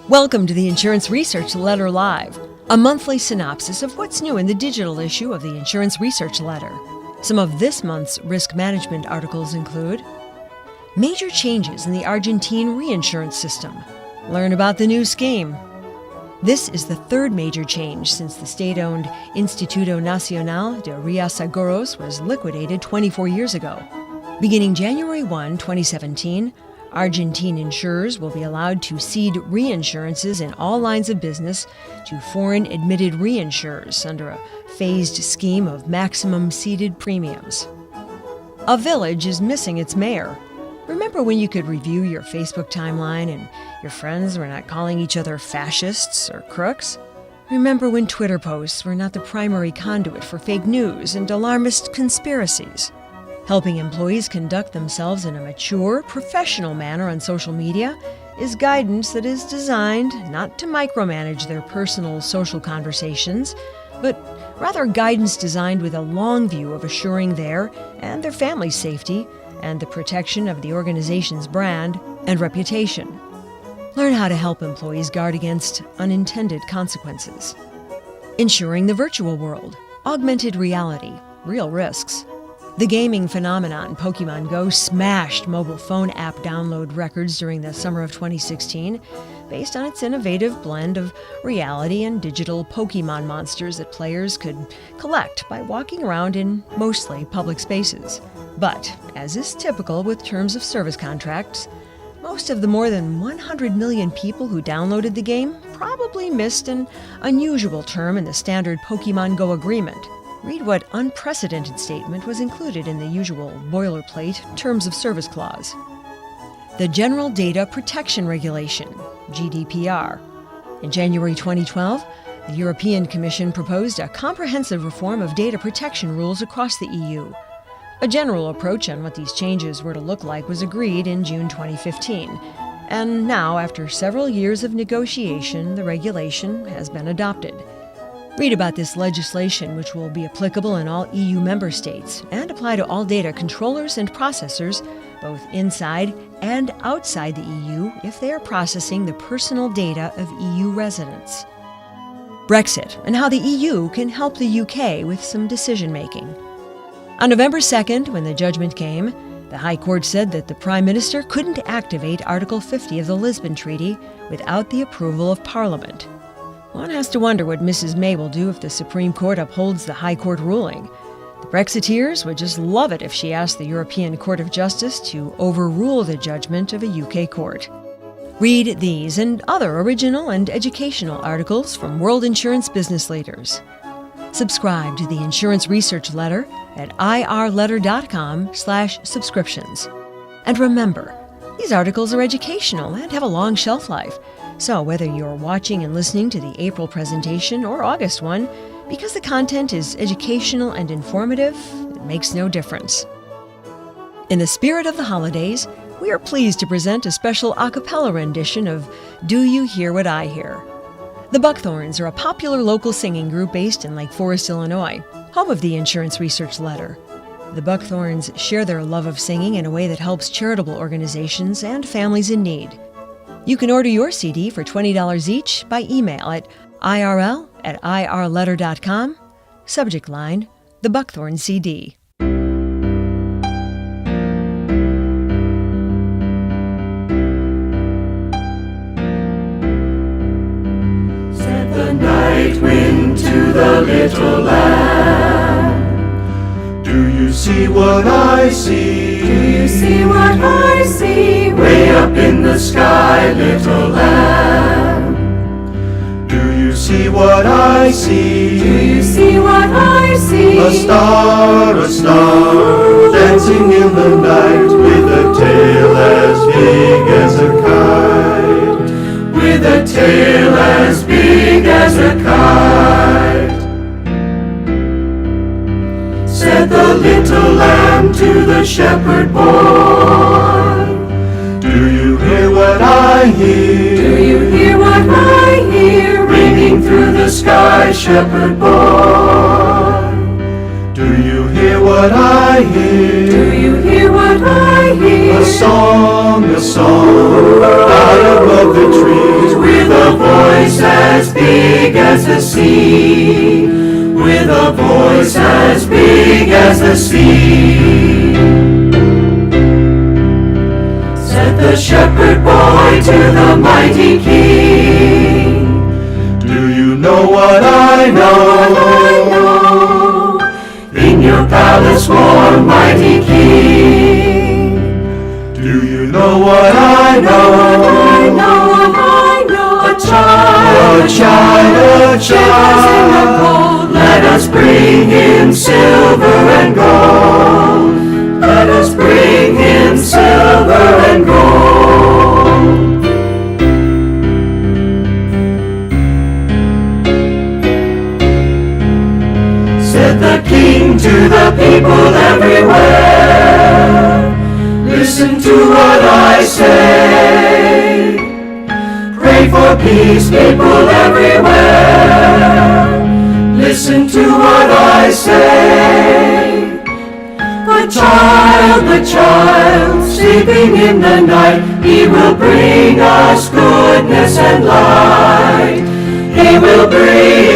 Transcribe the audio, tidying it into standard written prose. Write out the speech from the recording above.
Welcome to the Insurance Research Letter Live, a monthly synopsis of what's new in the digital issue of the Insurance Research Letter. Some of this month's risk management articles include major changes in the Argentine reinsurance system. Learn about the new scheme. This is the third major change since the state-owned Instituto Nacional de Reaseguros was liquidated 24 years ago. Beginning January 1, 2017, Argentine insurers will be allowed to cede reinsurances in all lines of business to foreign admitted reinsurers under a phased scheme of maximum ceded premiums. A village is missing its mayor. Remember when you could review your Facebook timeline and your friends were not calling each other fascists or crooks? Remember when Twitter posts were not the primary conduit for fake news and alarmist conspiracies? Helping employees conduct themselves in a mature, professional manner on social media is guidance that is designed not to micromanage their personal social conversations, but rather guidance designed with a long view of assuring their and their family's safety and the protection of the organization's brand and reputation. Learn how to help employees guard against unintended consequences. Insuring the virtual world, augmented reality, real risks. The gaming phenomenon Pokemon Go smashed mobile phone app download records during the summer of 2016 based on its innovative blend of reality and digital Pokemon monsters that players could collect by walking around in mostly public spaces. But, as is typical with terms of service contracts, most of the more than 100 million people who downloaded the game probably missed an unusual term in the standard Pokemon Go agreement. Read what unprecedented statement was included in the usual boilerplate Terms of Service clause. The General Data Protection Regulation, GDPR. In January 2012, the European Commission proposed a comprehensive reform of data protection rules across the EU. A general approach on what these changes were to look like was agreed in June 2015. And now, after several years of negotiation, the regulation has been adopted. Read about this legislation, which will be applicable in all EU member states and apply to all data controllers and processors, both inside and outside the EU, if they are processing the personal data of EU residents. Brexit and how the EU can help the UK with some decision-making. On November 2nd, when the judgment came, the High Court said that the Prime Minister couldn't activate Article 50 of the Lisbon Treaty without the approval of Parliament. One has to wonder what Mrs. May will do if the Supreme Court upholds the High Court ruling. The Brexiteers would just love it if she asked the European Court of Justice to overrule the judgment of a UK court. Read these and other original and educational articles from World Insurance business leaders. Subscribe to the Insurance Research Letter at irletter.com/subscriptions. And remember, these articles are educational and have a long shelf life. So whether you're watching and listening to the April presentation or August one, because the content is educational and informative, it makes no difference. In the spirit of the holidays, we are pleased to present a special a cappella rendition of Do You Hear What I Hear? The Buckthorns are a popular local singing group based in Lake Forest, Illinois, home of the Insurance Research Letter. The Buckthorns share their love of singing in a way that helps charitable organizations and families in need. You can order your CD for $20 each by email at irl@irletter.com. Subject line, The Buckthorn CD. Said the night wind to the little lamb, do you see what I see? Do you see what I see? Way up in the sky, little lamb. Do you see what I see? Do you see what I see? A star, dancing in the night, with a tail as big as a kite. With a tail as big as a kite. Said the little lamb to the shepherd boy, do you hear what I hear? Do you hear what I hear? Ringing through the sky, shepherd boy. Do you hear what I hear? Do you hear what I hear? A song, high above the trees, with a the sea, with a voice as big as the sea. Said the shepherd boy to the mighty king, do you know what I know? In your palace warm, mighty king. Do you know what I know? A child, shivers in the cold. Let us bring him silver and gold. Let us bring him silver and gold. Said the king to the people everywhere, listen to what I say. Pray for peace, people everywhere. Listen to what I say. The child, sleeping in the night, he will bring us goodness and light. He will bring